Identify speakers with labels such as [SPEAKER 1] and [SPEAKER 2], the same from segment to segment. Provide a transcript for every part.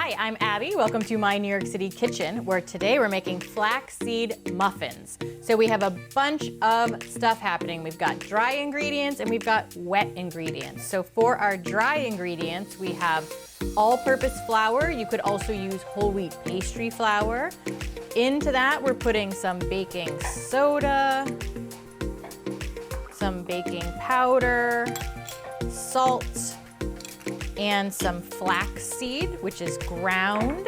[SPEAKER 1] Hi, I'm Abby. Welcome to my New York City kitchen, where today we're making flaxseed muffins. So we have a bunch of stuff happening. We've got dry ingredients and we've got wet ingredients. So for our dry ingredients, we have all-purpose flour. You could also use whole wheat pastry flour. Into that, we're putting some baking soda, some baking powder, salt, and some flaxseed, which is ground.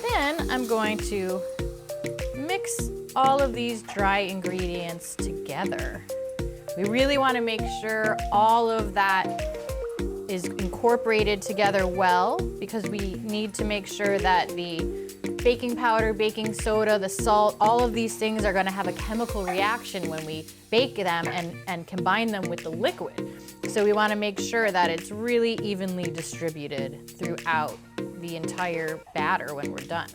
[SPEAKER 1] Then I'm going to mix all of these dry ingredients together. We really want to make sure all of that is incorporated together well, because we need to make sure that the baking powder, baking soda, the salt, all of these things are going to have a chemical reaction when we bake them and combine them with the liquid. So we want to make sure that it's really evenly distributed throughout the entire batter when we're done.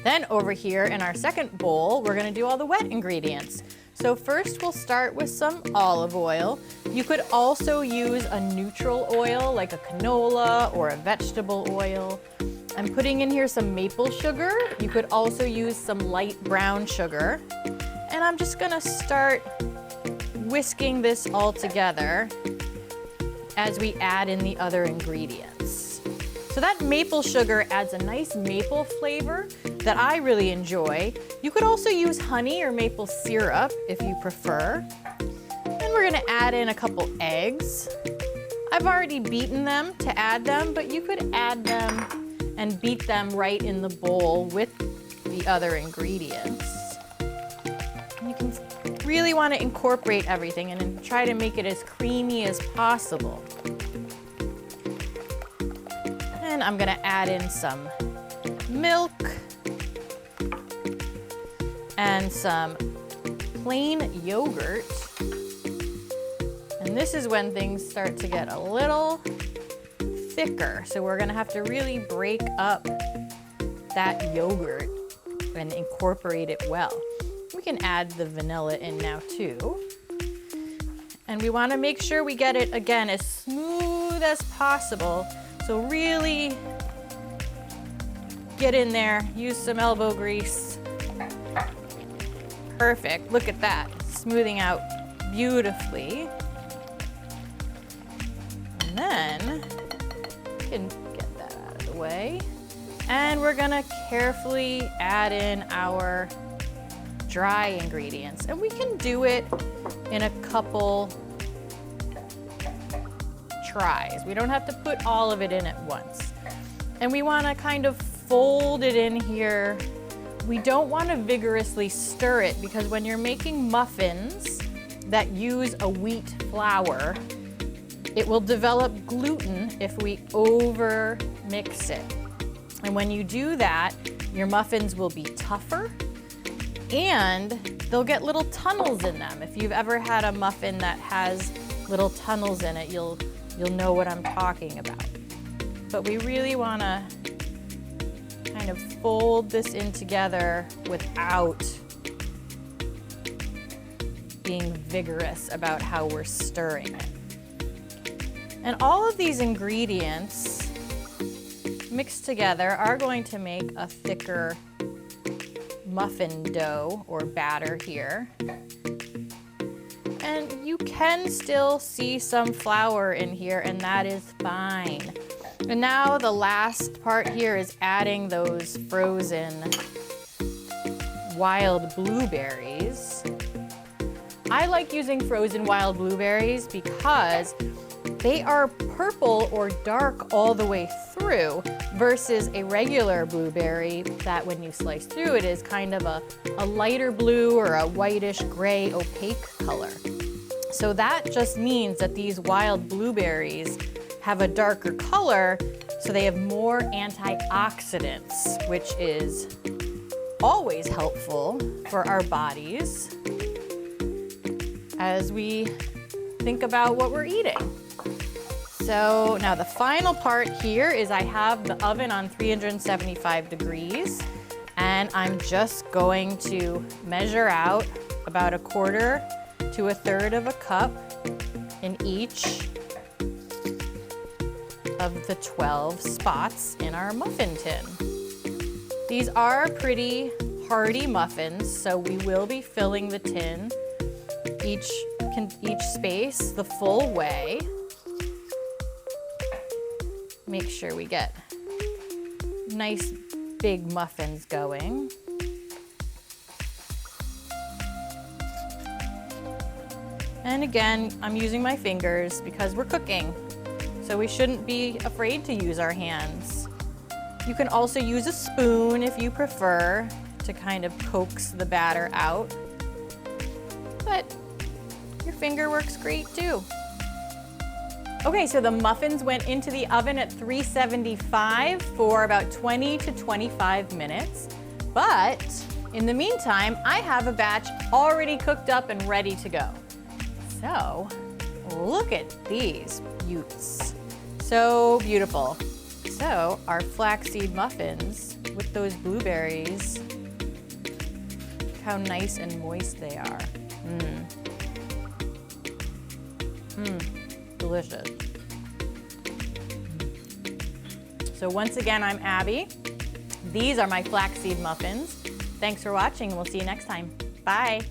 [SPEAKER 1] Then over here in our second bowl, we're going to do all the wet ingredients. So first we'll start with some olive oil. You could also use a neutral oil like a canola or a vegetable oil. I'm putting in here some maple sugar. You could also use some light brown sugar. And I'm just going to start whisking this all together as we add in the other ingredients. So that maple sugar adds a nice maple flavor that I really enjoy. You could also use honey or maple syrup if you prefer. And we're gonna add in a couple eggs. I've already beaten them to add them, but you could add them and beat them right in the bowl with the other ingredients. You can really want to incorporate everything and try to make it as creamy as possible. And I'm going to add in some milk and some plain yogurt. And this is when things start to get a little thicker. So we're going to have to really break up that yogurt and incorporate it well. We can add the vanilla in now too. And we want to make sure we get it, again, as smooth as possible. So really get in there, use some elbow grease. Perfect, look at that, smoothing out beautifully. And then, we can get that out of the way. And we're gonna carefully add in our dry ingredients, and we can do it in a couple tries. We don't have to put all of it in at once. And we want to kind of fold it in here. We don't want to vigorously stir it, because when you're making muffins that use a wheat flour, it will develop gluten if we over mix it. And when you do that, your muffins will be tougher and they'll get little tunnels in them. If you've ever had a muffin that has little tunnels in it, you'll know what I'm talking about. But we really want to kind of fold this in together without being vigorous about how we're stirring it. And all of these ingredients mixed together are going to make a thicker muffin dough or batter here. And you can still see some flour in here, and that is fine. And now the last part here is adding those frozen wild blueberries. I like using frozen wild blueberries because they are purple or dark all the way through, versus a regular blueberry that when you slice through it is kind of a lighter blue or a whitish gray opaque color. So that just means that these wild blueberries have a darker color, so they have more antioxidants, which is always helpful for our bodies as we think about what we're eating. So now the final part here is I have the oven on 375 degrees, and I'm just going to measure out about 1/4 to 1/3 of a cup in each of the 12 spots in our muffin tin. These are pretty hearty muffins, so we will be filling the tin, each space the full way. Make sure we get nice big muffins going. And again, I'm using my fingers because we're cooking, so we shouldn't be afraid to use our hands. You can also use a spoon if you prefer to kind of coax the batter out, but your finger works great too. Okay, so the muffins went into the oven at 375 for about 20 to 25 minutes, but in the meantime, I have a batch already cooked up and ready to go. So, look at these beauts. So beautiful. So, our flaxseed muffins with those blueberries. Look how nice and moist they are. Delicious. So once again, I'm Abby. These are my flaxseed muffins. Thanks for watching, and we'll see you next time. Bye.